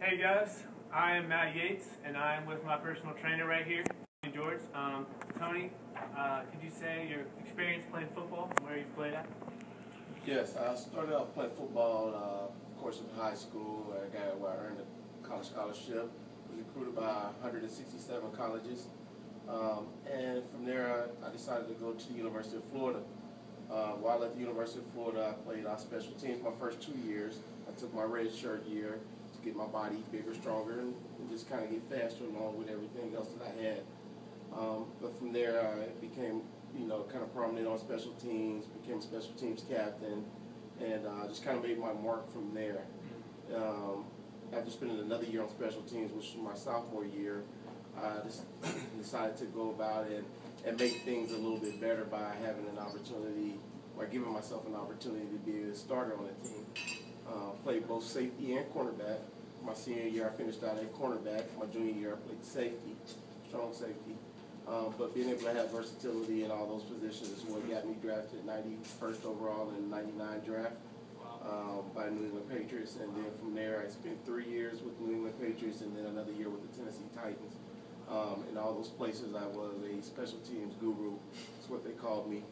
Hey guys, I am Matt Yates, and I am with my personal trainer right here, Tony George. Tony, could you say your experience playing football, where you've played at? Yes, I started off playing football, of course, in high school. Where I earned a college scholarship. Was recruited by 167 colleges, and from there I decided to go to the University of Florida. While at the University of Florida, I played special teams my first 2 years. I took my red shirt year to get my body bigger, stronger, and just kind of get faster along with everything else that I had. But from there, I became, kind of prominent on special teams, became a special teams captain, and just kind of made my mark from there. After spending another year on special teams, which was my sophomore year, I just decided to go about it and make things a little bit better by having an opportunity, or giving myself an opportunity to be a starter on the team. Played both safety and cornerback. My senior year, I finished out at cornerback. My junior year, I played safety, strong safety. But being able to have versatility in all those positions is what got me drafted 91st overall in the 99 draft by New England Patriots. And then from there, I spent 3 years with New England Patriots and then another year with the Tennessee Titans. In all those places, I was a special teams guru. That's what they called me.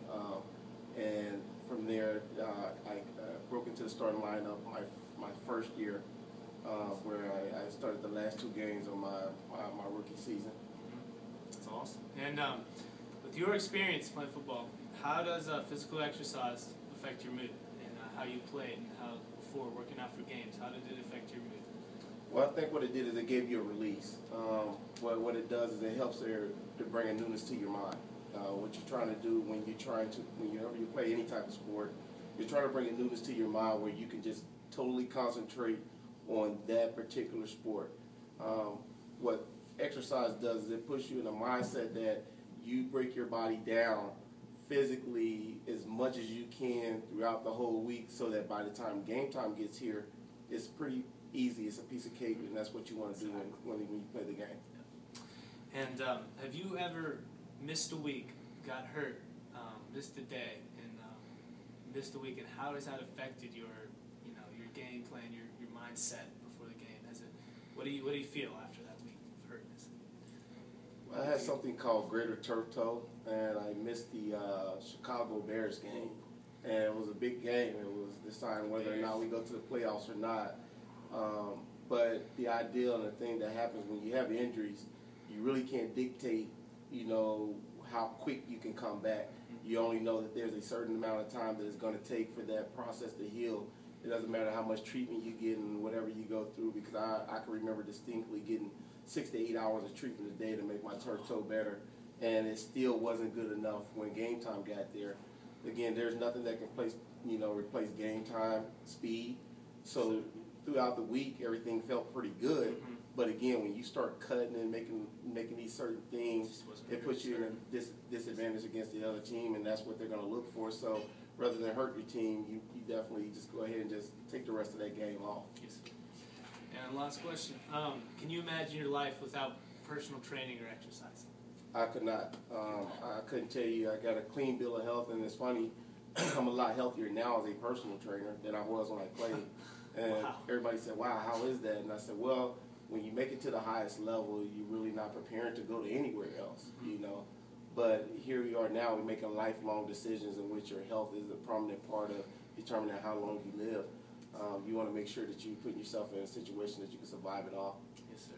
And from there, I broke into the starting lineup my first year, where I started the last 2 games of my rookie season. That's awesome. And with your experience playing football, how does physical exercise affect your mood and how you played and how before working out for games? How did it affect your mood? Well, I think what it did is it gave you a release. What it does is it helps to bring a newness to your mind. What you're trying to do whenever you play any type of sport, you're trying to bring a newness to your mind where you can just totally concentrate on that particular sport. What exercise does is it puts you in a mindset that you break your body down physically as much as you can throughout the whole week, so that by the time game time gets here, it's pretty easy. It's a piece of cake, and that's what you want to do when you play the game. And have you ever missed a week, got hurt, missed a day, and missed a week, and how has that affected your game plan, your mindset before the game? What do you feel after that week of hurtness? I had something called greater turf toe, and I missed the Chicago Bears game, and it was a big game. It was deciding whether or not we go to the playoffs or not. But the ideal and the thing that happens when you have injuries, you really can't dictate, how quick you can come back. You only know that there's a certain amount of time that it's going to take for that process to heal. It doesn't matter how much treatment you get and whatever you go through, because I can remember distinctly getting 6 to 8 hours of treatment a day to make my turf toe better, and it still wasn't good enough when game time got there. Again, there's nothing that can replace game time speed. So throughout the week, everything felt pretty good. But again, when you start cutting and making these certain things, it puts you in a disadvantage against the other team, and that's what they're going to look for. So rather than hurt your team, you definitely just go ahead and just take the rest of that game off. Yes. And last question, can you imagine your life without personal training or exercise? I could not. I couldn't tell you. I got a clean bill of health, and it's funny, I'm a lot healthier now as a personal trainer than I was when I played. And wow. Everybody said, wow, how is that? And I said, well, when you make it to the highest level, you're really not preparing to go to anywhere else, But here we are now, we're making lifelong decisions in which your health is a prominent part of determining how long you live. You want to make sure that you're putting yourself in a situation that you can survive it all. Yes, sir.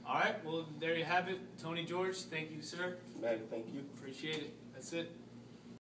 All right, well, there you have it. Tony George, thank you, sir. Matt, thank you. Appreciate it. That's it.